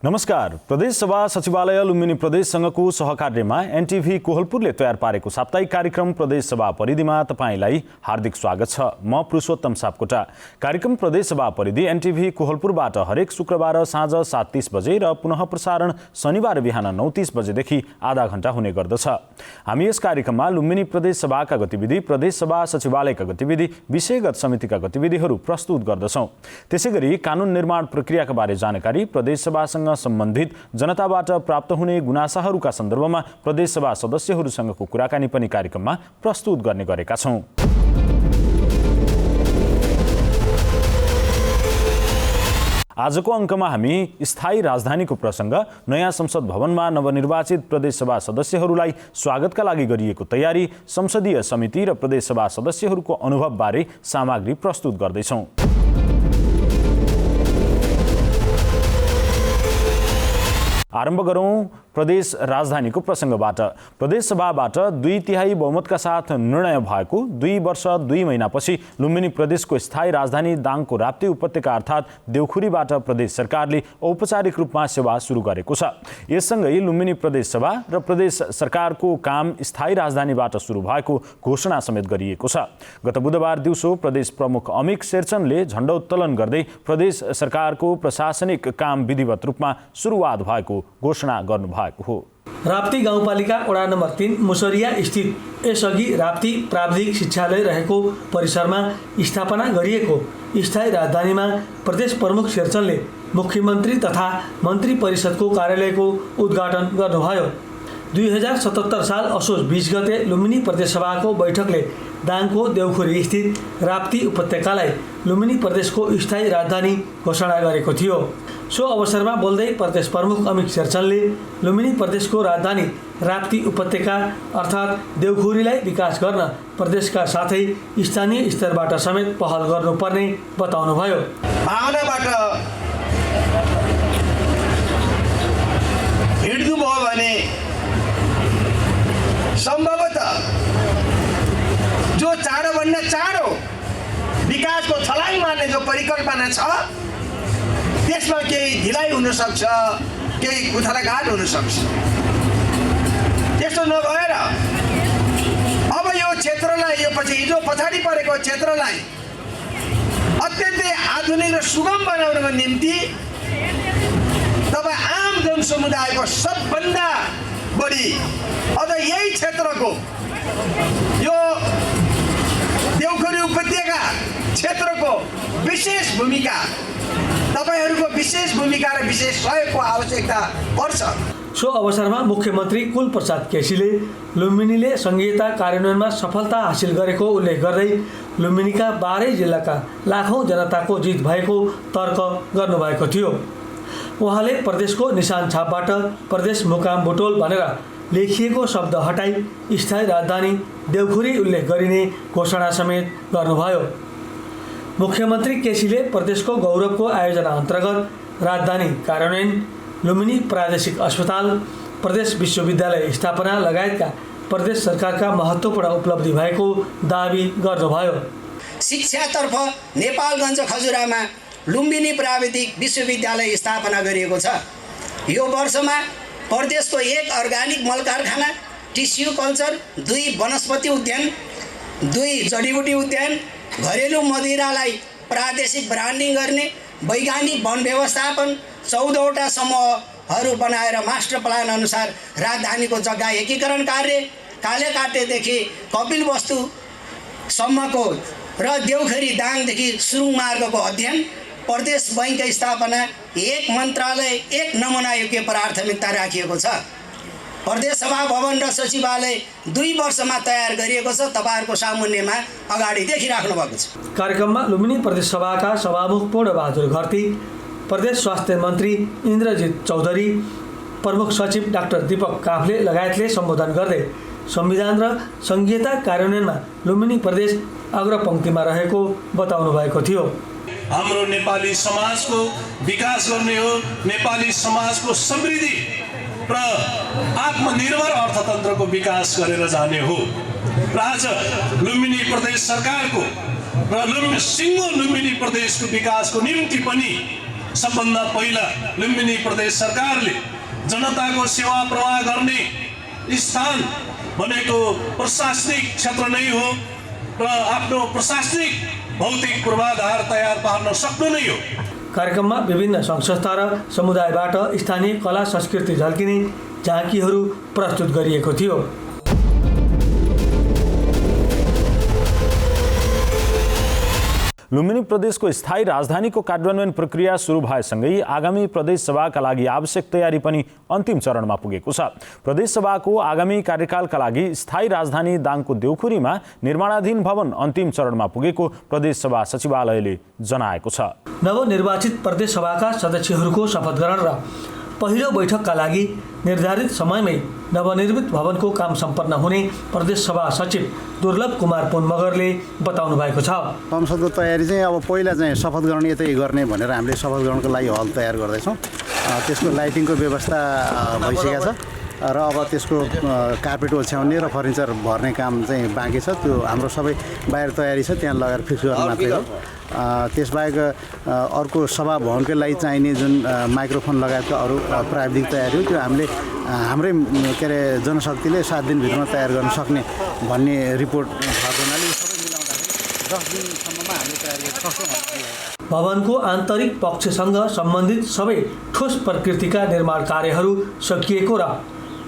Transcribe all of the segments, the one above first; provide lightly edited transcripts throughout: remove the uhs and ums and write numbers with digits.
नमस्कार। प्रदेश सभा सचिवालय लुम्बिनी प्रदेशसँगको सहकार्यमा एनटिभी कोहलपुरले तयार पारेको साप्ताहिक कार्यक्रम प्रदेश सभा परिधिमा तपाईलाई हार्दिक स्वागत छ। म पुरुषोत्तम सापकोटा। कार्यक्रम प्रदेश सभा परिधि एनटिभी कोहलपुरबाट हरेक शुक्रबार साँझ 7:30 बजे र पुनः प्रसारण शनिबार बिहान 9:30 बजेदेखि आधा घण्टा हुने गर्दछ। हामी यस कार्यक्रममा लुम्बिनी प्रदेश सभाका गतिविधि, प्रदेश सभा सचिवालयका गतिविधि, विषयगत समितिका गतिविधिहरू प्रस्तुत गर्दछौँ। त्यसैगरी कानुन निर्माण प्रक्रियाका बारे जानकारी, प्रदेश सभासँग सम्बन्धित जनताबाट प्राप्त हुने गुनासाहरूका सन्दर्भमा प्रदेश सभा सदस्यहरूसँगको कुराकानी पनि कार्यक्रममा प्रस्तुत गर्ने गरेका छौँ। आजको अङ्कमा हामी स्थायी राजधानीको प्रसङ्ग, नयाँ संसद भवनमा नवनिर्वाचित प्रदेश सभा सदस्यहरूलाई स्वागतका लागि गरिएको तयारी, संसदीय समिति र प्रदेश सभा सदस्यहरूको अनुभवबारे सामग्री प्रस्तुत गर्दैछौँ। आरम्भ गरौँ प्रदेश राजधानीको प्रसङ्गबाट। प्रदेश सभाबाट 2/3 बहुमतका साथ निर्णय भएको 2 वर्ष 2 महिनापछि लुम्बिनी प्रदेशको स्थायी राजधानी दाङको राप्ती उपत्यका अर्थात् देउखुरीबाट प्रदेश सरकारले औपचारिक रूपमा सेवा सुरु गरेको छ। यससँगै लुम्बिनी प्रदेश सभा र प्रदेश सरकारको काम स्थायी राजधानीबाट सुरु भएको घोषणा समेत गरिएको छ। गत बुधबार दिउँसो प्रदेश प्रमुख अमिक शेरचनले झण्डा उत्तोलन गर्दै प्रदेश सरकारको प्रशासनिक काम विधिवत रूपमा सुरुवात भएको घोषणा गर्नुभएको हो। राप्ती गाउँपालिका वडा नम्बर 3 मुसरिया स्थित यसअघि राप्ती प्राविधिक शिक्षालय रहेको परिसरमा स्थापना गरिएको स्थायी राजधानीमा प्रदेश प्रमुख शेरचनले मुख्यमन्त्री तथा मन्त्री परिषदको कार्यालयको उद्घाटन गर्नुभयो। 2077 साल असोज 20 गते लुम्बिनी प्रदेश सभाको बैठकले दाङको देउखुरी स्थित राप्ती उपत्यकालाई लुम्बिनी प्रदेशको स्थायी राजधानी घोषणा गरेको थियो। सो अवसरमा बोल्दै प्रदेश प्रमुख अमिक शेरचनले लुम्बिनी प्रदेशको राजधानी राप्ती उपत्यका अर्थात् देउखुरीलाई विकास गर्न प्रदेशका साथै स्थानीय स्तरबाट समेत पहल गर्नुपर्ने बताउनुभयो। भावनाबाट हिँड्नुभयो भने सम्भवतः जो चाँडोभन्दा चाँडो विकासको छलाङ मार्ने जो परिकल्पना छ त्यसमा केही ढिलाइ हुन सक्छ, केही कुथराघाट हुन सक्छ। त्यस्तो नभएर अब यो क्षेत्रलाई, यो हिजो पछाडि परेको क्षेत्रलाई अत्यन्तै आधुनिक र सुगम बनाउनको निम्ति तपाईँ आम जनसमुदायको सबभन्दा बढी अझ यही क्षेत्रको यो देउखुरी उपत्यका क्षेत्रको विशेष भूमिका, तपाईहरूको विशेष भूमिका र विशेष सहयोगको आवश्यकता पर्छ। सो अवसरमा मुख्यमन्त्री कुलप्रसाद केसीले लुम्बिनीले संघीयता कार्यान्वयनमा सफलता हासिल गरेको उल्लेख गर्दै लुम्बिनीका 12 जिल्लाका लाखौँ जनताको जित भएको तर्क गर्नुभएको थियो। उहाँले प्रदेशको निशान छापबाट प्रदेश मुकाम बुटोल भनेर लेखिएको शब्द हटाई स्थायी राजधानी देउखुरी उल्लेख गरिने घोषणा समेत गर्नुभयो। मुख्यमन्त्री केसीले प्रदेशको गौरवको आयोजना अन्तर्गत राजधानी कार्यान्वयन, लुम्बिनी प्रादेशिक अस्पताल, प्रदेश विश्वविद्यालय स्थापना लगायतका प्रदेश सरकारका महत्त्वपूर्ण उपलब्धि भएको दावी गर्नुभयो। शिक्षातर्फ नेपालगञ्ज खजुरामा लुम्बिनी प्राविधिक विश्वविद्यालय स्थापना गरिएको छ। यो वर्षमा प्रदेशको 1 अर्ग्यानिक मल कारखाना, टिस्यु कल्चर, 2 वनस्पति उद्यान, 2 जडीबुटी उद्यान, घरेलु मदिरालाई प्रादेशिक ब्रान्डिङ गर्ने, वैज्ञानिक वन व्यवस्थापन, 14वटा समूहहरू बनाएर मास्टर प्लान अनुसार राजधानीको जग्गा एकीकरण कार्य, कालेकाटेदेखि कपिलवस्तुसम्मको र देउखुरी दाङदेखि सुरुङ मार्गको अध्ययन, प्रदेश बैंक स्थापना, 1 मन्त्रालय 1 नमुना योग्य प्राथमिकता राखिएको छ। प्रदेश सभा भवन र सचिवालय 2 वर्षमा तयार गरिएको छ। तपाईहरुको सामुन्नेमा अगाडि देखिराख्नु भएको छ। कार्यक्रममा लुम्बिनी प्रदेश सभाका सभामुख पूर्णबहादुर घरती, प्रदेश स्वास्थ्य मन्त्री इन्द्रजित चौधरी, प्रमुख सचिव डाक्टर दीपक काफ्ले लगायतले सम्बोधन गर्दै संविधान र संघीयता कार्यान्वयनमा लुम्बिनी प्रदेश अग्रपङ्क्तिमा रहेको बताउनु भएको थियो। हाम्रो नेपाली समाजको विकास गर्ने हो, नेपाली समाजको समृद्धि र आत्मनिर्भर अर्थतन्त्रको विकास गरेर जाने हो। र आज लुम्बिनी प्रदेश सरकारको र सिङ्गो लुम्बिनी प्रदेशको विकासको निम्ति पनि सबभन्दा पहिला लुम्बिनी प्रदेश सरकारले जनताको सेवा प्रवाह गर्ने स्थान भनेको प्रशासनिक क्षेत्र नै हो र आफ्नो प्रशासनिक भौतिक पूर्वाधार तयार पार्न सक्नु नै हो। कार्यक्रममा विभिन्न सङ्घ संस्था र समुदायबाट स्थानीय कला संस्कृति झल्किने झाँकीहरू प्रस्तुत गरिएको थियो। लुम्बिनी प्रदेशको स्थायी राजधानीको कार्यान्वयन प्रक्रिया सुरु भएसँगै आगामी प्रदेश सभाका लागि आवश्यक तयारी पनि अन्तिम चरणमा पुगेको छ। प्रदेश सभाको आगामी कार्यकालका लागि स्थायी राजधानी दाङको देउखुरीमा निर्माणाधीन भवन अन्तिम चरणमा पुगेको प्रदेश सभा सचिवालयले जनाएको छ। नवनिर्वाचित प्रदेश सभाका सदस्यहरूको शपथ ग्रहण र पहिलो बैठकका लागि निर्धारित समयमै नवनिर्मित भवनको काम सम्पन्न हुने प्रदेश सभा सचिव दुर्लभ कुमार पुन मगरले बताउनु भएको छ। संसदको तयारी चाहिँ अब पहिला चाहिँ शपथ ग्रहण यतै गर्ने भनेर हामीले शपथ ग्रहणको लागि हल तयार गर्दैछौँ। त्यसको लाइटिङको व्यवस्था भइसकेको छ र अब त्यसको कार्पेट ओछ्याउने र फर्निचर भर्ने काम चाहिँ बाँकी छ। त्यो हाम्रो सबै बाहिर तयारी छ, त्यहाँ लगाएर फिक्स गर्नु मात्रै हो। त्यसबाहेक अर्को सभा भवनकै लागि चाहिने जुन माइक्रोफोन लगायतका अरू प्राविधिक तयारी हो त्यो हामीले हाम्रै के अरे जनशक्तिले 7 दिनभित्रमा तयार गर्न सक्ने भन्ने रिपोर्ट भएको हुनाले यो सबै मिलाउँदाखेरि 10 दिनसम्ममा हामीले तयार गर्न सक्छौँ भन्ने। भवनको आन्तरिक पक्षसँग सम्बन्धित सबै ठोस प्रकृतिका निर्माण कार्यहरू सकिएको र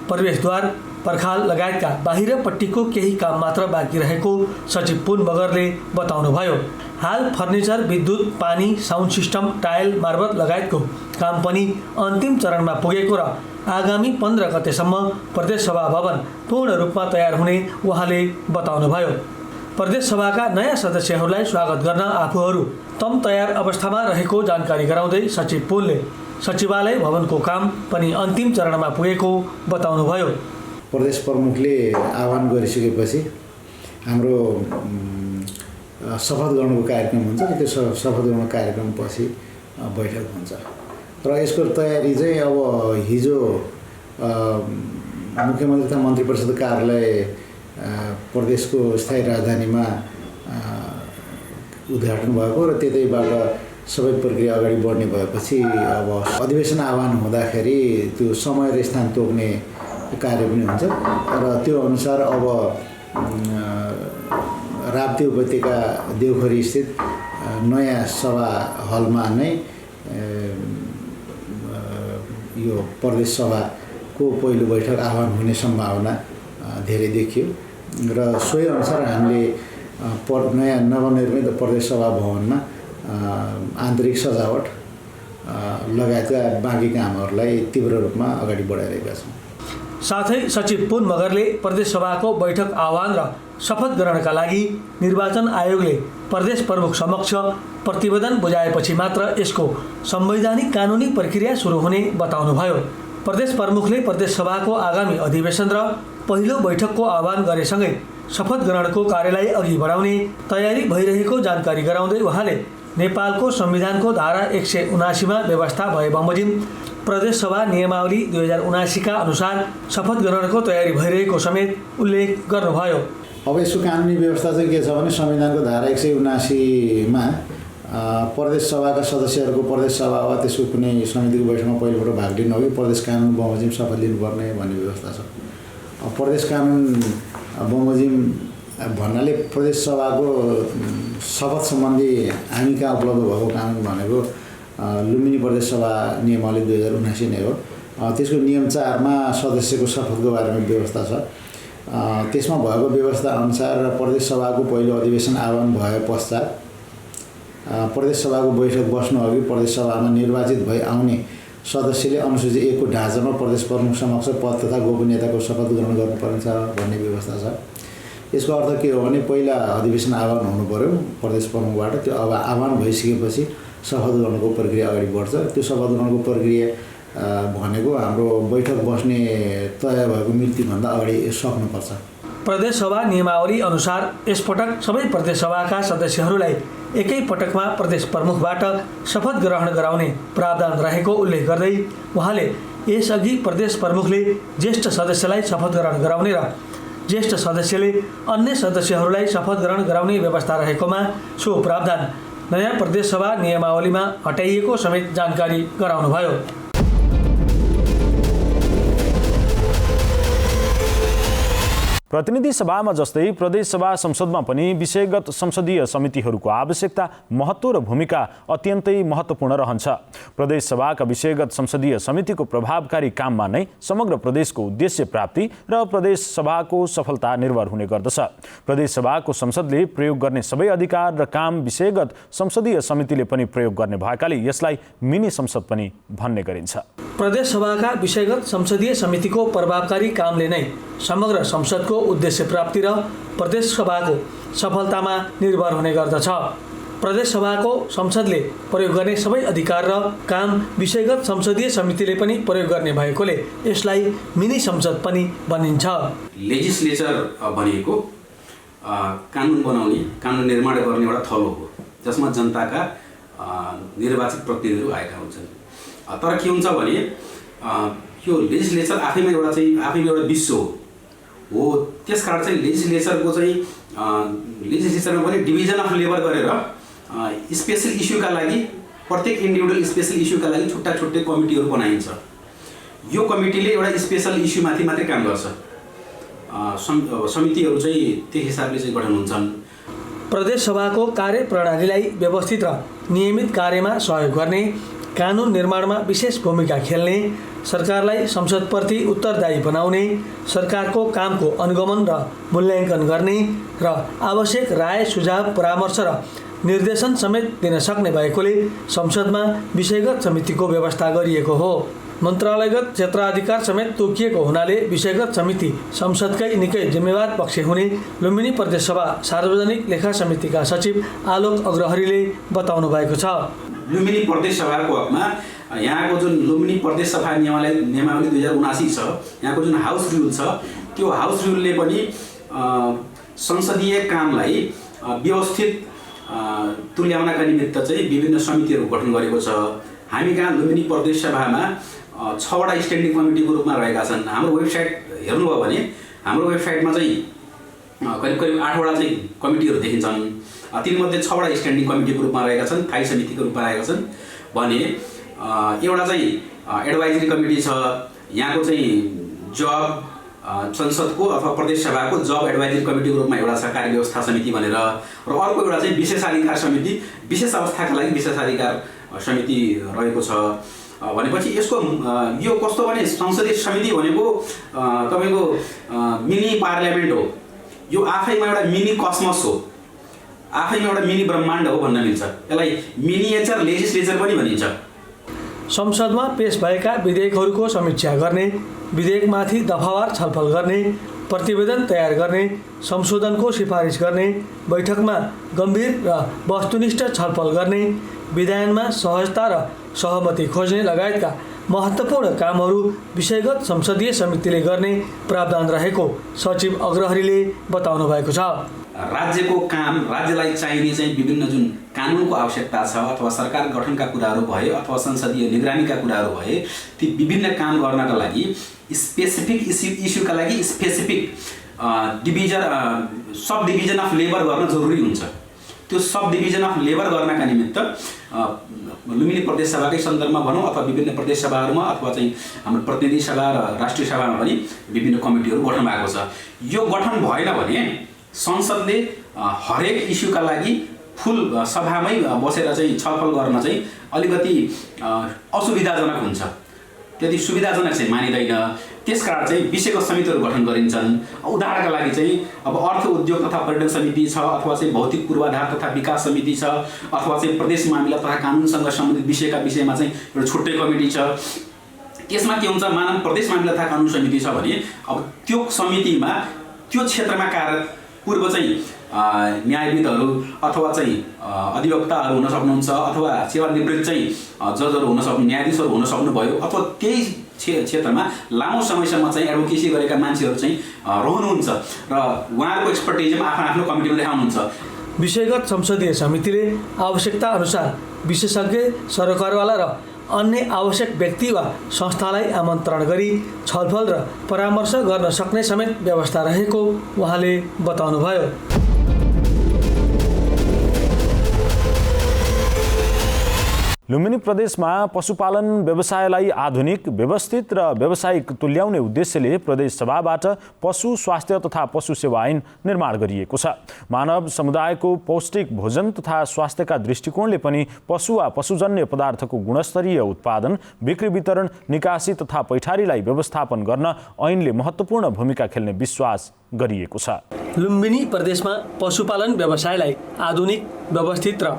प्रवेशद्वार पर्खाल लगायतका बाहिरपट्टिको केही काम मात्र बाँकी रहेको सचिव पुन मगरले बताउनुभयो। हाल फर्निचर, विद्युत, पानी, साउन्ड सिस्टम, टाइल, मार्बल लगायतको काम पनि अन्तिम चरणमा पुगेको र आगामी 15 गतेसम्म प्रदेश सभा भवन पूर्ण रूपमा तयार हुने उहाँले बताउनुभयो। प्रदेश सभाका नयाँ सदस्यहरूलाई स्वागत गर्न आफूहरू तम तयार अवस्थामा रहेको जानकारी गराउँदै सचिव पुनले सचिवालय भवनको काम पनि अन्तिम चरणमा पुगेको बताउनुभयो। प्रदेश प्रमुखले आह्वान गरिसकेपछि हाम्रो शपथ ग्रहणको कार्यक्रम हुन्छ र त्यो शपथ ग्रहण कार्यक्रमपछि बैठक हुन्छ र यसको तयारी चाहिँ अब हिजो मुख्यमन्त्री तथा मन्त्री परिषद कार्यालय प्रदेशको स्थायी राजधानीमा उद्घाटन भएको र त्यतैबाट सबै प्रक्रिया अगाडि बढ्ने भएपछि अब अधिवेशन आह्वान हुँदाखेरि त्यो समय र स्थान तोक्ने कार्य पनि हुन्छ र त्यो अनुसार अब राप्ती उपत्यका देउखुरी स्थित नयाँ सभा हलमा नै यो प्रदेश सभाको पहिलो बैठक आह्वान हुने सम्भावना धेरै देखियो र सोही अनुसार हामीले नयाँ नवनिर्मित प्रदेश सभा भवनमा आन्तरिक सजावट लगायतका बाँकी कामहरूलाई तीव्र रूपमा अगाडि बढाइरहेका छौँ। साथै सचिव पुन मगरले प्रदेश सभाको बैठक आह्वान र शपथ ग्रहणका लागि निर्वाचन आयोगले प्रदेश प्रमुख समक्ष प्रतिवेदन बुझाएपछि मात्र यसको संवैधानिक कानुनी प्रक्रिया सुरु हुने बताउनुभयो। प्रदेश प्रमुखले प्रदेश सभाको आगामी अधिवेशन र पहिलो बैठकको आह्वान गरेसँगै शपथ ग्रहणको कार्यलाई अघि बढाउने तयारी भइरहेको जानकारी गराउँदै उहाँले नेपालको संविधानको धारा 179मा व्यवस्था भए बमोजिम प्रदेश सभा नियमावली 2079 का अनुसार शपथ ग्रहणको तयारी भइरहेको समेत उल्लेख गर्नुभयो। अब यसको कानुनी व्यवस्था चाहिँ के छ भने संविधानको धारा 179मा प्रदेश सभाका सदस्यहरूको प्रदेश सभा वा त्यसको कुनै समितिको बैठकमा पहिलोपल्ट भाग लिनु अघि प्रदेश कानुन बमोजिम शपथ लिनुपर्ने भन्ने व्यवस्था छ। प्रदेश कानुन बमोजिम भन्नाले प्रदेश सभाको शपथ सम्बन्धी हामी कहाँ उपलब्ध भएको कानुन भनेको लुम्बिनी प्रदेश सभा नियमावली 2079 नै हो। त्यसको नियम 4मा सदस्यको शपथको बारेमा व्यवस्था छ। त्यसमा भएको व्यवस्था अनुसार प्रदेश सभाको पहिलो अधिवेशन आह्वान भए पश्चात प्रदेश सभाको बैठक बस्नु अघि प्रदेश सभामा निर्वाचित भई आउने सदस्यले अनुसूची 1 को ढाँचामा प्रदेश प्रमुख समक्ष पद तथा गोपनीयताको शपथ ग्रहण गर्नुपर्छ भन्ने व्यवस्था छ। यसको अर्थ के हो भने पहिला अधिवेशन आह्वान हुनु पर्यो प्रदेश प्रमुखबाट, त्यो अब आह्वान भइसकेपछि शपथ ग्रहणको प्रक्रिया अगाडि बढ्छ। त्यो शपथ ग्रहणको प्रक्रिया भनेको हाम्रो बैठक बस्ने तय भएको मितिभन्दा अगाडि सक्नुपर्छ। प्रदेश सभा नियमावली अनुसार यसपटक सबै प्रदेश सभाका सदस्यहरूलाई एकै पटकमा प्रदेश प्रमुखबाट शपथ ग्रहण गराउने प्रावधान रहेको उल्लेख गर्दै उहाँले यसअघि प्रदेश प्रमुखले ज्येष्ठ सदस्यलाई शपथ ग्रहण गराउने र ज्येष्ठ सदस्यले अन्य सदस्यहरूलाई शपथ ग्रहण गराउने व्यवस्था रहेकोमा सो प्रावधान नयाँ प्रदेशसभा नियमावलीमा हटाइएको समेत जानकारी गराउनुभयो। प्रतिनिधि सभामा जस्तै प्रदेश सभा संसदमा पनि विषयगत संसदीय समितिहरूको आवश्यकता, महत्त्व र भूमिका अत्यन्तै महत्त्वपूर्ण रहन्छ। प्रदेश सभाका विषयगत संसदीय समितिको प्रभावकारी काममा नै समग्र प्रदेशको उद्देश्य प्राप्ति र प्रदेश सभाको सफलता निर्भर हुने गर्दछ। प्रदेश सभाको संसदले प्रयोग गर्ने सबै अधिकार र काम विषयगत संसदीय समितिले पनि प्रयोग गर्ने भएकाले यसलाई मिनी संसद पनि भन्ने गरिन्छ। प्रदेश सभाका विषयगत संसदीय समितिको प्रभावकारी कामले नै समग्र संसदको उद्देश्य प्राप्ति र प्रदेश सभाको सफलतामा निर्भर हुने गर्दछ। प्रदेश सभाको संसदले प्रयोग गर्ने सबै अधिकार र काम विषयगत संसदीय समितिले पनि प्रयोग गर्ने भएकोले यसलाई मिनी संसद पनि भनिन्छ। लेजिस्लेचर भनेको कानुन बनाउने, कानुन निर्माण गर्ने एउटा थलो हो जसमा जनताका निर्वाचित प्रतिनिधिहरू आएका हुन्छन्। तर के हुन्छ भने यो लेजिस्लेचर आफैमा एउटा विश्व हो। त्यसकारण चाहिँ लेजिस्लेचरमा पनि डिभिजन अफ लेबर गरेर स्पेशल इस्युका लागि प्रत्येक इन्डिभिजुअल स्पेशल इस्युका लागि छुट्टा छुट्टै कमिटीहरू बनाइन्छ। यो कमिटीले एउटा स्पेशल इस्युमाथि मात्रै काम गर्छ। समितिहरू चाहिँ त्यो हिसाबले चाहिँ गठन हुन्छन्। प्रदेश सभाको कार्यप्रणालीलाई व्यवस्थित र नियमित कार्यमा सहयोग गर्ने, कानुन निर्माणमा विशेष भूमिका खेल्ने, सरकारलाई संसदप्रति उत्तरदायी बनाउने, सरकारको कामको अनुगमन र मूल्याङ्कन गर्ने र आवश्यक राय, सुझाव, परामर्श र निर्देशन समेत दिन सक्ने भएकोले संसदमा विषयगत समितिको व्यवस्था गरिएको हो। मन्त्रालयगत क्षेत्राधिकार समेत तोकिएको हुनाले विषयगत समिति संसदकै निकै जिम्मेवार पक्ष हुने लुम्बिनी प्रदेशसभा सार्वजनिक लेखा समितिका सचिव आलोक अग्रहरीले बताउनु भएको छ। लुम्बिनी प्रदेश सभाको हकमा यहाँको जुन लुम्बिनी प्रदेश सभा नियमावली 2079 छ, यहाँको जुन हाउस रुल छ, त्यो हाउस रुलले पनि संसदीय कामलाई व्यवस्थित तुल्याउनका निमित्त चाहिँ विभिन्न समितिहरू गठन गरेको छ। हामी कहाँ लुम्बिनी प्रदेश सभामा 6 वटा स्ट्यान्डिङ कमिटीको रूपमा रहेका छन्। हाम्रो वेबसाइट हेर्नुभयो भने हाम्रो वेबसाइटमा चाहिँ करिब 8 वटा चाहिँ कमिटीहरू देखिन्छन्। तीमध्ये 6 वटा स्ट्यान्डिङ कमिटीको रूपमा रहेका छन्, स्थायी समितिको रूपमा रहेका छन् भने एउटा चाहिँ एडभाइजरी कमिटी छ। यहाँको चाहिँ जब संसदको अथवा प्रदेश सभाको जब एडभाइजरी कमिटीको रूपमा एउटा छ कार्य व्यवस्था समिति भनेर, र अर्को एउटा चाहिँ विशेषाधिकार समिति, विशेष अवस्थाका लागि विशेषाधिकार समिति रहेको छ। भनेपछि यसको यो कस्तो भने संसदीय समिति भनेको तपाईँको मिनी पार्लियामेन्ट हो। यो आफैमा एउटा मिनी कस्मस हो, आफैमा एउटा मिनी ब्रह्माण्ड हो भन्न मिल्छ। यसलाई मिनिएचर लेजिस्लेचर पनि भनिन्छ। संसदमा पेश भएका विधेयकहरूको समीक्षा गर्ने, विधेयकमाथि दफावार छलफल गर्ने, प्रतिवेदन तयार गर्ने, संशोधनको सिफारिस गर्ने, बैठकमा गम्भीर र वस्तुनिष्ठ छलफल गर्ने, विधायनमा सहजता र सहमति खोज्ने लगायतका महत्त्वपूर्ण कामहरू विषयगत संसदीय समितिले गर्ने प्रावधान रहेको सचिव अग्रहरीले बताउनु भएको छ। राज्यको काम, राज्यलाई चाहिने चाहिँ विभिन्न जुन कानुनको आवश्यकता छ अथवा सरकार गठनका कुराहरू भए अथवा संसदीय निगरानीका कुराहरू भए, ती विभिन्न काम गर्नका लागि स्पेसिफिक इस्युका लागि specific sub division of labour गर्न जरुरी हुन्छ। त्यो सब डिभिजन अफ लेबर गर्नका निमित्त लुम्बिनी प्रदेश सभाकै सन्दर्भमा भनौँ अथवा विभिन्न प्रदेश सभाहरूमा अथवा चाहिँ हाम्रो प्रतिनिधि सभा र राष्ट्रिय सभामा पनि विभिन्न कमिटीहरू गठन भएको छ। यो गठन भएन भने संसदले हरेक इस्युका लागि फुल सभामै बसेर चाहिँ छलफल गर्न चाहिँ अलिकति असुविधाजनक हुन्छ, त्यति सुविधाजनक चाहिँ मानिँदैन। त्यसकारण चाहिँ विषयगत समितिहरू गठन गरिन्छन्। उदाहरणका लागि चाहिँ अब अर्थ उद्योग तथा पर्यटन समिति छ, अथवा चाहिँ भौतिक पूर्वाधार तथा विकास समिति छ, अथवा चाहिँ प्रदेश मामिला तथा कानुनसँग सम्बन्धित विषयका विषयमा चाहिँ एउटा छुट्टै कमिटी छ। त्यसमा के हुन्छ, मानव प्रदेश मामिला तथा कानुन समिति छ भने अब त्यो समितिमा त्यो क्षेत्रमा पूर्व चाहिँ न्यायविदहरू अथवा चाहिँ अधिवक्ताहरू हुन सक्नुहुन्छ, अथवा सेवानिवृत्त चाहिँ जजहरू हुन सक्नु, न्यायाधीशहरू हुन सक्नुभयो, अथवा त्यही क्षेत्रमा लामो समयसम्म चाहिँ एडभोकेसी गरेका मान्छेहरू चाहिँ रहनुहुन्छ र उहाँहरूको एक्सपर्टिजमा आफ्नो कमिटीमा देखाउनुहुन्छ। विषयगत संसदीय समितिले आवश्यकता अनुसार विशेषज्ञ, सरकारवाला र अन्य आवश्यक व्यक्ति वा संस्थालाई आमन्त्रण गरी छलफल र परामर्श गर्न सक्ने समेत व्यवस्था रहेको उहाँले बताउनुभयो। लुम्बिनी प्रदेशमा पशुपालन व्यवसायलाई आधुनिक, व्यवस्थित र व्यावसायिक तुल्याउने उद्देश्यले प्रदेश सभाबाट पशु स्वास्थ्य तथा पशु सेवा ऐन निर्माण गरिएको छ। मानव समुदायको पौष्टिक भोजन तथा स्वास्थ्यका दृष्टिकोणले पनि पशु वा पशुजन्य पदार्थको गुणस्तरीय उत्पादन, बिक्री वितरण, निकासी तथा पैठारीलाई व्यवस्थापन गर्न ऐनले महत्त्वपूर्ण भूमिका खेल्ने विश्वास गरिएको छ। लुम्बिनी प्रदेशमा पशुपालन व्यवसायलाई आधुनिक, व्यवस्थित र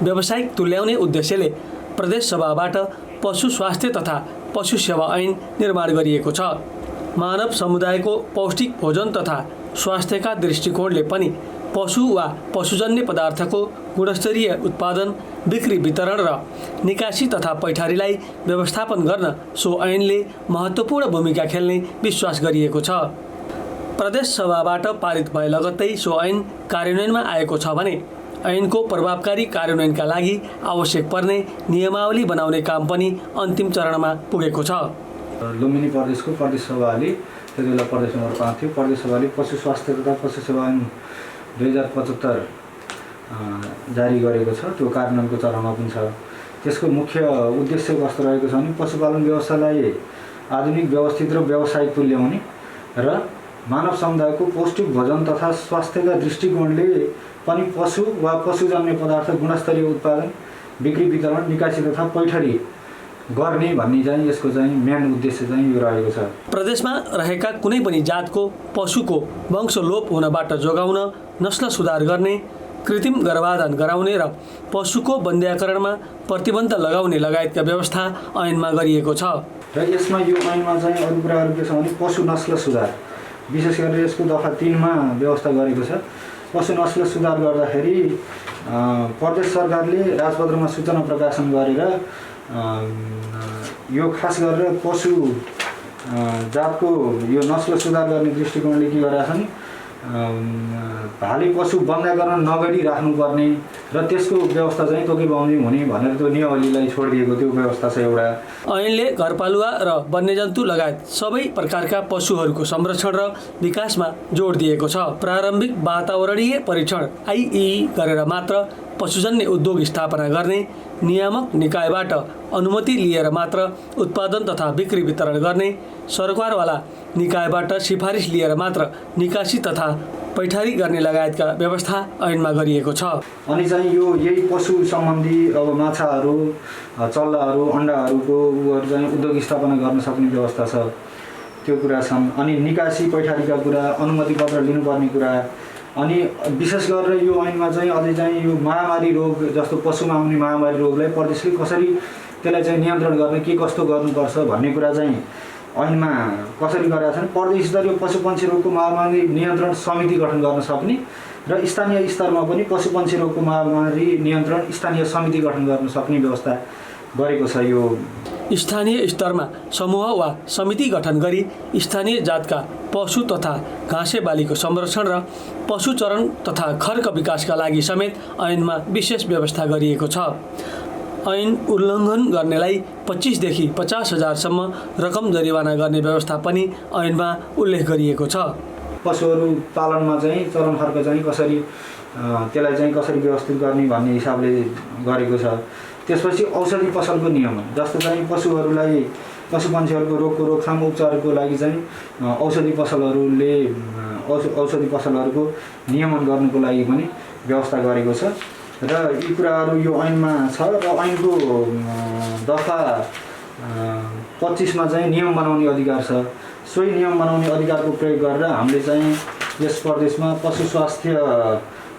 व्यावसायिक तुल्याउने उद्देश्यले प्रदेश सभाबाट पशु स्वास्थ्य तथा पशु सेवा ऐन निर्माण गरिएको छ। मानव समुदायको पौष्टिक भोजन तथा स्वास्थ्यका दृष्टिकोणले पनि पशु वा पशुजन्य पदार्थको गुणस्तरीय उत्पादन, बिक्री वितरण र निकासी तथा पैठारीलाई व्यवस्थापन गर्न सो ऐनले महत्त्वपूर्ण भूमिका खेल्ने विश्वास गरिएको छ। प्रदेश सभाबाट पारित भए लगत्तै सो ऐन कार्यान्वयनमा आएको छ भने ऐनको प्रभावकारी कार्यान्वयनका लागि आवश्यक पर्ने नियमावली बनाउने काम पनि अन्तिम चरणमा पुगेको छ। लुम्बिनी प्रदेशको प्रदेश सभाले त्यति बेला प्रदेश नम्बर 5 थियो। प्रदेश सभाले पशु स्वास्थ्य तथा पशु सेवा ऐन 2075 जारी गरेको छ। त्यो कार्यान्वयनको चरणमा पनि छ। त्यसको मुख्य उद्देश्य कस्तो रहेको छ भने पशुपालन व्यवसायलाई आधुनिक, व्यवस्थित र व्यावसायिक तुल्याउने र मानव समुदायको पौष्टिक भोजन तथा स्वास्थ्यका दृष्टिकोणले पनि पशु वा पशुजन्य पदार्थ गुणस्तरीय उत्पादन, बिक्री वितरण, निकासी तथा पैठरी गर्ने भन्ने चाहिँ यसको चाहिँ मेन उद्देश्य चाहिँ यो रहेको छ। प्रदेशमा रहेका कुनै पनि जातको पशुको वंशलोप हुनबाट जोगाउन, नस्ल सुधार गर्ने, कृत्रिम गर्भाधान गराउने र पशुको वन्ध्याकरणमा प्रतिबन्ध लगाउने लगायतका व्यवस्था ऐनमा गरिएको छ। र यसमा यो ऐनमा चाहिँ अरू कुराहरू के छ भने पशु नस्ल सुधार, विशेष गरेर यसको दफा 3 मा व्यवस्था गरेको छ। पशु नस्ल सुधार गर्दाखेरि प्रदेश सरकारले राजपत्रमा सूचना प्रकाशन गरेर यो खास गरेर पशु जातको यो नस्ल सुधार गर्ने दृष्टिकोणले के गरेका छन्, भाले पशु वन्ध्याकरण नगरी राख्नुपर्ने र त्यसको व्यवस्था चाहिँ तोकी बमोजिम हुने भनेर त्यो नियमावलीलाई छोडिदिएको त्यो व्यवस्था छ एउटा। ऐनले घरपालुवा र वन्यजन्तु लगायत सबै प्रकारका पशुहरूको संरक्षण र विकासमा जोड दिएको छ। प्रारम्भिक वातावरणीय परीक्षण IEE गरेर मात्र पशुजन्य उद्योग स्थापना गर्ने, नियामक निकायबाट अनुमति लिएर मात्र उत्पादन तथा बिक्री वितरण गर्ने, सरकारवाला निकायबाट सिफारिस लिएर मात्र निकासी तथा पैठारी गर्ने लगायतका व्यवस्था ऐनमा गरिएको छ। अनि चाहिँ यो यही पशु सम्बन्धी अब माछाहरू, चल्लाहरू, अन्डाहरूको उहरू चाहिँ उद्योग स्थापना गर्न सक्ने व्यवस्था छ, त्यो कुरा छन्। अनि निकासी पैठारीका कुरा, अनुमति पत्र लिनुपर्ने कुरा, अनि विशेष गरेर यो ऐनमा चाहिँ अझै चाहिँ यो महामारी रोग जस्तो पशुमा आउने महामारी रोगलाई प्रदेशले कसरी त्यसलाई चाहिँ नियन्त्रण गर्ने, के कस्तो गर्नुपर्छ भन्ने कुरा चाहिँ ऐनमा कसरी गरेका छन्। प्रदेश स्तरीय पशुपन्छी रोगको महामारी नियन्त्रण समिति गठन गर्न सक्ने र स्थानीय स्तरमा पनि पशुपन्छी रोगको महामारी नियन्त्रण स्थानीय समिति गठन गर्न सक्ने व्यवस्था गरेको छ। यो स्थानीय स्तरमा समूह वा समिति गठन गरी स्थानीय जातका पशु तथा घाँसे बालीको संरक्षण र पशुचरण तथा खर्क विकासका लागि समेत ऐनमा विशेष व्यवस्था गरिएको छ। ऐन उल्लङ्घन गर्नेलाई 25 देखि 50,000 सम्म रकम जरिवाना गर्ने व्यवस्था पनि ऐनमा उल्लेख गरिएको छ। पशुहरू पालनमा चाहिँ चरण खर्क चाहिँ कसरी त्यसलाई चाहिँ कसरी व्यवस्थित गर्ने भन्ने हिसाबले गरेको छ। त्यसपछि औषधि पसलको नियमन, जस्तो चाहिँ पशुहरूलाई पशुपन्छीहरूको रोगको रोकथाम उपचारको लागि चाहिँ औषधि पसलहरूको नियमन गर्नुको लागि पनि व्यवस्था गरेको छ। र यी कुराहरू यो ऐनमा छ र ऐनको दफा 25 मा चाहिँ नियम बनाउने अधिकार छ। सोही नियम बनाउने अधिकारको प्रयोग गरेर हामीले चाहिँ यस प्रदेशमा पशु स्वास्थ्य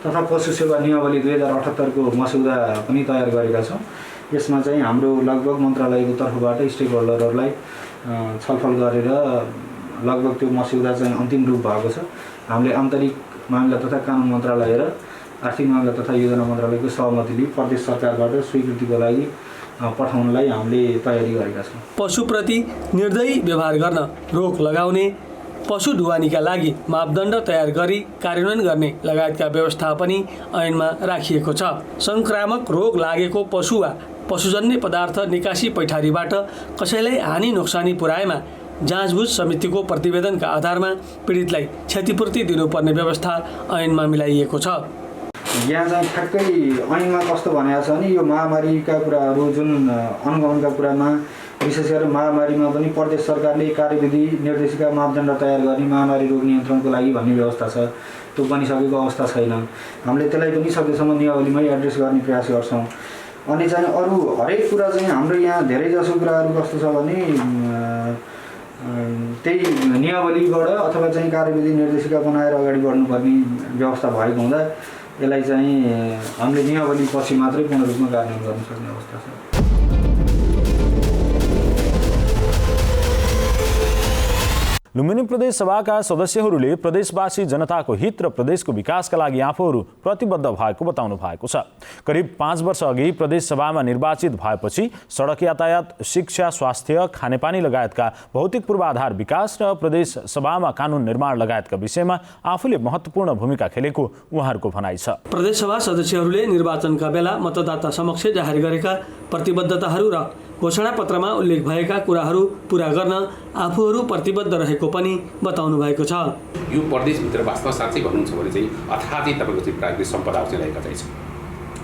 तथा पशु सेवा नियमावली 2078 को मसौदा पनि तयार गरेका छौँ। यसमा चाहिँ हाम्रो लगभग मन्त्रालयको तर्फबाट स्टेक होल्डरहरूलाई छलफल गरेर लगभग त्यो मसौदा चाहिँ अन्तिम रूप भएको छ। हामीले आन्तरिक मामिला तथा कानुन मन्त्रालय र आर्थिक मामिला तथा योजना मन्त्रालयको सहमति लिई प्रदेश सरकारबाट स्वीकृतिको लागि पठाउनलाई हामीले तयारी गरेका छौँ। पशुप्रति निर्दयी व्यवहार गर्न रोक लगाउने, पशु ढुवानीका लागि मापदण्ड तयार गरी कार्यान्वयन गर्ने लगायतका व्यवस्था पनि ऐनमा राखिएको छ। संक्रामक रोग लागेको पशु वा पशुजन्य पदार्थ निकासी पैठारीबाट कसैलाई हानि नोक्सानी पुर्याएमा जाँचबुझ समितिको प्रतिवेदनका आधारमा पीडितलाई क्षतिपूर्ति दिनुपर्ने व्यवस्था ऐनमा मिलाइएको छ। यहाँ चाहिँ ठ्याक्कै ऐनमा कस्तो भनेको छ भने यो महामारीका कुराहरू जुन अनुगमनका कुरामा विशेष गरेर महामारीमा पनि प्रदेश सरकारले कार्यविधि निर्देशिका मापदण्ड तयार गर्ने महामारी रोग नियन्त्रणको लागि भन्ने व्यवस्था छ, त्यो बनिसकेको अवस्था छैन। हामीले त्यसलाई पनि सकेसम्म नियावलीमै एड्रेस गर्ने प्रयास गर्छौँ। अनि चाहिँ अरू हरेक कुरा चाहिँ हाम्रो यहाँ धेरैजसो कुराहरू कस्तो छ भने त्यही नियावलीबाट अथवा चाहिँ कार्यविधि निर्देशिका बनाएर अगाडि बढ्नुपर्ने व्यवस्था भएको हुँदा यसलाई चाहिँ हामीले नियावली पछि मात्रै पूर्ण रूपमा कार्यान्वयन गर्न सक्ने अवस्था छ। लुम्बिनी प्रदेश सभाका सदस्यहरूले प्रदेशवासी जनताको हित र प्रदेशको विकासका लागि आफूहरू प्रतिबद्ध भएको बताउनु भएको छ। करिब 5 वर्ष अघि प्रदेश सभामा निर्वाचित भएपछि सडक यातायात, शिक्षा, स्वास्थ्य, खानेपानी लगायतका भौतिक पूर्वाधार विकास र प्रदेश सभामा कानुन निर्माण लगायतका विषयमा आफूले महत्त्वपूर्ण भूमिका खेलेको उहाँहरूको भनाइ छ। प्रदेश सभा सदस्यहरूले निर्वाचनका बेला मतदाता समक्ष जाहेर गरेका प्रतिबद्धताहरू र घोषणापत्रमा उल्लेख भएका कुराहरू पूरा गर्न आफूहरू प्रतिबद्ध रहेको पनि बताउनु भएको छ। यो प्रदेशभित्र वास्तवमा साँच्चै भन्नुहुन्छ भने चाहिँ अथाह चाहिँ तपाईँको चाहिँ प्राकृतिक सम्पदाहरू चाहिँ रहेका चाहिँ छन्।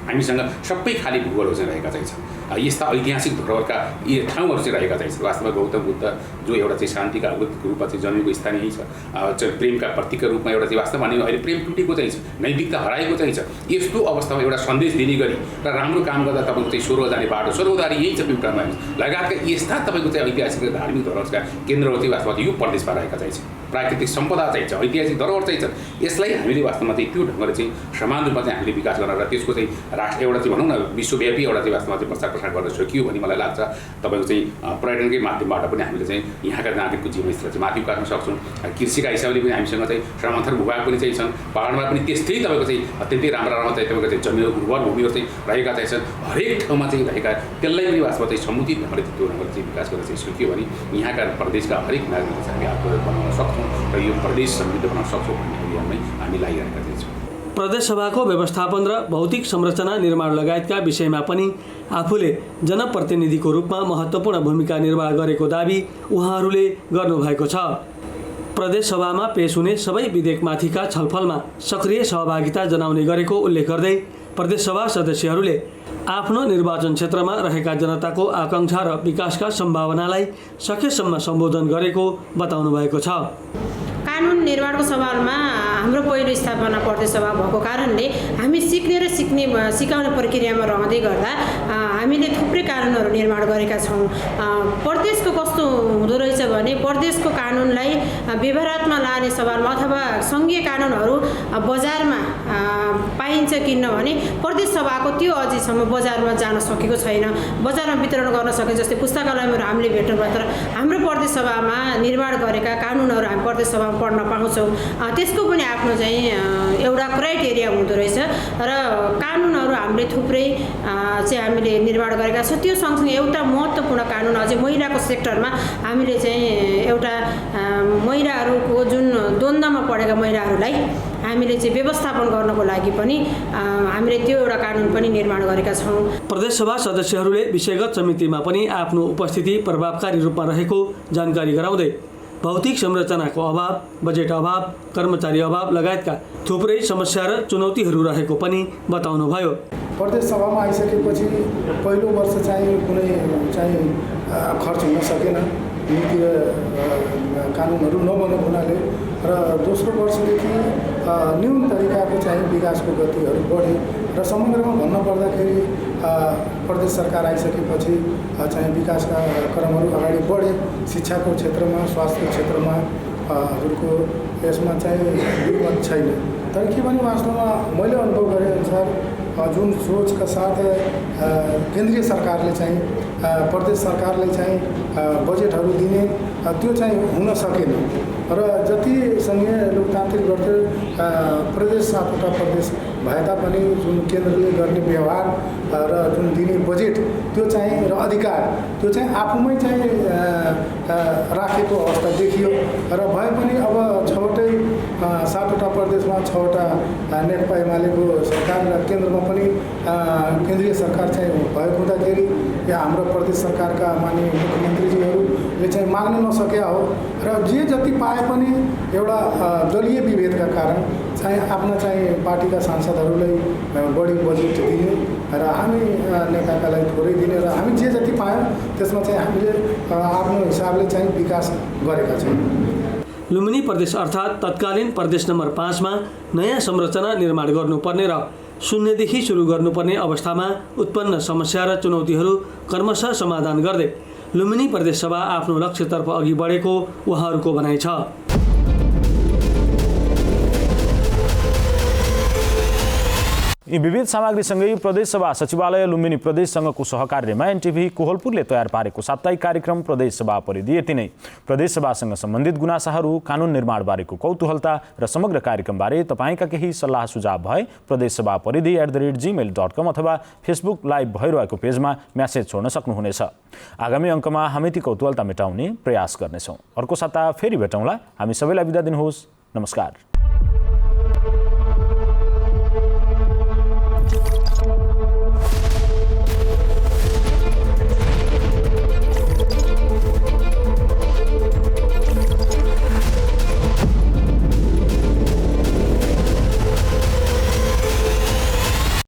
हामीसँग सबै खाली भूगोलहरू चाहिँ रहेका चाहिँ छन्। यस्ता ऐतिहासिक धरोहरका यी ठाउँहरू चाहिँ रहेका चाहिँ छन्। वास्तवमा गौतम बुद्ध जो एउटा चाहिँ शान्तिका अवगतको रूपमा चाहिँ जन्मेको स्थान यही छ। चाहिँ प्रेमका प्रतीकका रूपमा एउटा चाहिँ वास्तवमा अहिले प्रेम टुटेको चाहिँ छ, नैतिकता हराएको चाहिँ छ। यस्तो अवस्थामा एउटा सन्देश दिने गरी र राम्रो काम गर्दा तपाईँको चाहिँ स्वर्ग जाने बाटो, स्वर्गद्वारी यही छ प्युटारमा लगायतका यस्ता तपाईँको चाहिँ ऐतिहासिक र धार्मिक धरोहरका केन्द्रहरू चाहिँ वास्तवमा यो प्रदेशमा रहेका चाहिँ छ। प्राकृतिक सम्पदा चाहिँ छ, ऐतिहासिक धरोहर चाहिँ छ। यसलाई हामीले वास्तवमा चाहिँ त्यो ढङ्गले चाहिँ समान रूपमा चाहिँ हामीले विकास गर्न र त्यसको चाहिँ राष्ट्र एउटा चाहिँ भनौँ न विश्वव्यापी एउटा चाहिँ वास्तवमा चाहिँ प्रचार प्रसार गर्न सकियो भन्ने मलाई लाग्छ। तपाईँको चाहिँ पर्यटनकै माध्यमबाट पनि हामीले चाहिँ यहाँका नागरिकको जीवनस्तर चाहिँ माथि उकार्न सक्छौँ। कृषिका हिसाबले पनि हामीसँग चाहिँ श्रमथर भूभाग पनि चाहिँ छन्। पहाडमा पनि त्यस्तै तपाईँको चाहिँ अत्यन्तै राम्रा चाहिँ तपाईँको चाहिँ जमिन उर्वर भूमिहरू चाहिँ रहेका चाहिँ छन्। हरेक ठाउँमा चाहिँ रहेका त्यसलाई पनि वास्तवमा चाहिँ समुचित ढङ्गले त्यो ढङ्गले चाहिँ विकास गर्न चाहिँ सकियो भने यहाँका प्रदेशका हरेक नागरिकले चाहिँ हामी आत्मनिर्भर बनाउन सक्छौँ र यो प्रदेश समृद्ध बनाउन सक्छौँ भन्ने अभियानमै हामी लागिरहेका चाहिँ छौँ। प्रदेश सभाको व्यवस्थापन र भौतिक संरचना निर्माण लगायतका विषयमा पनि आफूले जनप्रतिनिधिको रूपमा महत्त्वपूर्ण भूमिका निर्वाह गरेको दाबी उहाँहरूले गर्नुभएको छ। प्रदेश सभामा पेश हुने सबै विधेयकमाथिका छलफलमा सक्रिय सहभागिता जनाउने गरेको उल्लेख गर्दै प्रदेश सभा सदस्यहरूले आफ्नो निर्वाचन क्षेत्रमा रहेका जनताको आकांक्षा र विकासका सम्भावनालाई सकेसम्म सम्बोधन गरेको बताउनु भएको छ। कानुन निर्माणको सवालमा हाम्रो पहिलो स्थापना प्रदेश सभा भएको कारणले हामी सिक्ने र सिकाउने प्रक्रियामा रहँदै गर्दा हामीले थुप्रै कानुनहरू निर्माण गरेका छौँ। प्रदेशको कस्तो हुँदो रहेछ भने प्रदेशको कानुनलाई व्यवहारमा लाने सवालमा अथवा सङ्घीय कानुनहरू बजारमा पाइन्छ किनभने प्रदेश सभाको त्यो अझैसम्म बजारमा जान सकेको छैन, बजारमा वितरण गर्न सके। जस्तै पुस्तकालयमा हामीले भेट्नुभयो, तर हाम्रो प्रदेश सभामा निर्माण गरेका कानुनहरू हामी प्रदेश सभामा पढ्न पाउँछौँ। त्यसको पनि आफ्नो चाहिँ एउटा क्राइटेरिया हुँदो रहेछ र कानुनहरू हामीले थुप्रै चाहिँ हामीले निर्माण गरेका छौँ। त्यो सँगसँगै एउटा महत्त्वपूर्ण कानुन अझै महिलाको सेक्टरमा हामीले चाहिँ एउटा महिलाहरूको जुन द्वन्द्वमा परेका महिलाहरूलाई हामीले चाहिँ व्यवस्थापन गर्नको लागि पनि हामीले त्यो एउटा कानुन पनि निर्माण गरेका छौँ। प्रदेश सभा सदस्यहरूले विषयगत समितिमा पनि आफ्नो उपस्थिति प्रभावकारी रूपमा रहेको जानकारी गराउँदै भौतिक संरचनाको अभाव, बजेट अभाव, कर्मचारी अभाव लगायतका थुप्रै समस्या र चुनौतीहरू रहेको पनि बताउनुभयो। प्रदेश सभामा आइसकेपछि पहिलो वर्ष चाहिँ कुनै चाहिँ खर्च हुन सकेन, नीति कानुनहरू नबनेको हुनाले, र दोस्रो वर्षदेखि न्यून तरिकाको चाहिँ विकासको गतिहरू बढ्यो र समग्रमा भन्नुपर्दाखेरि प्रदेश सरकार आइसकेपछि चाहिँ विकासका क्रमहरू अगाडि बढे। शिक्षाको क्षेत्रमा, स्वास्थ्यको क्षेत्रमा हजुरको यसमा चाहिँ विगत छैन। तर के भने वास्तवमा मैले अनुभव गरेअनुसार जुन सोचका साथ केन्द्रीय सरकारले चाहिँ प्रदेश सरकारले चाहिँ बजेटहरू दिने त्यो चाहिँ हुन सकेन र जति सङ्घीय लोकतान्त्रिक गर्थ्यो प्रदेश 7वटा प्रदेश भए तापनि जुन केन्द्रले गर्ने व्यवहार र जुन दिने बजेट त्यो चाहिँ र अधिकार त्यो चाहिँ आफूमै चाहिँ राखेको अवस्था देखियो र भए पनि अब 6वटै 7वटा प्रदेशमा 6वटा नेकपा एमालेको सरकार र केन्द्रमा पनि केन्द्रीय सरकार चाहिँ भएको हुँदाखेरि या हाम्रो प्रदेश सरकारका माननीय मुख्यमन्त्रीजीहरूले चाहिँ माग्न नसकेका हो र जे जति पाए पनि एउटा दलीय विभेदका कारण चाहिँ आफ्ना चाहिँ पार्टीका सांसदहरूलाई बढी बजेट दिने र हामी नेताकालाई थोरै दिने र हामी जे जति पायौँ त्यसमा चाहिँ हामीले आफ्नो हिसाबले चाहिँ विकास गरेका छौँ। लुम्बिनी प्रदेश अर्थात् तत्कालीन प्रदेश नम्बर 5 मा नयाँ संरचना निर्माण गर्नुपर्ने र शून्यदेखि सुरु गर्नुपर्ने अवस्थामा उत्पन्न समस्या र चुनौतीहरू क्रमशः समाधान गर्दै लुम्बिनी प्रदेश सभा आफ्नो लक्ष्यतर्फ अघि बढेको उहाँहरूको भनाइ छ। यी विविध सामग्रीसँगै प्रदेशसभा सचिवालय लुम्बिनी प्रदेशसँगको सहकार्यमा एनटिभी कोहलपुरले तयार पारेको साप्ताहिक कार्यक्रम प्रदेशसभा परिधि यति नै। प्रदेशसभासँग सम्बन्धित गुनासाहरू, कानुन निर्माणबारेको कौतूहलता र समग्र कार्यक्रमबारे तपाईँका केही सल्लाह सुझाव भए प्रदेशसभा परिधि @gmail.com अथवा फेसबुक लाइभ भइरहेको पेजमा म्यासेज छोड्न सक्नुहुनेछ। आगामी अङ्कमा हामी ती कौतूहलता मेटाउने प्रयास गर्नेछौँ। अर्को साता फेरि भेटौँला। हामी सबैलाई बिदा दिनुहोस्। नमस्कार।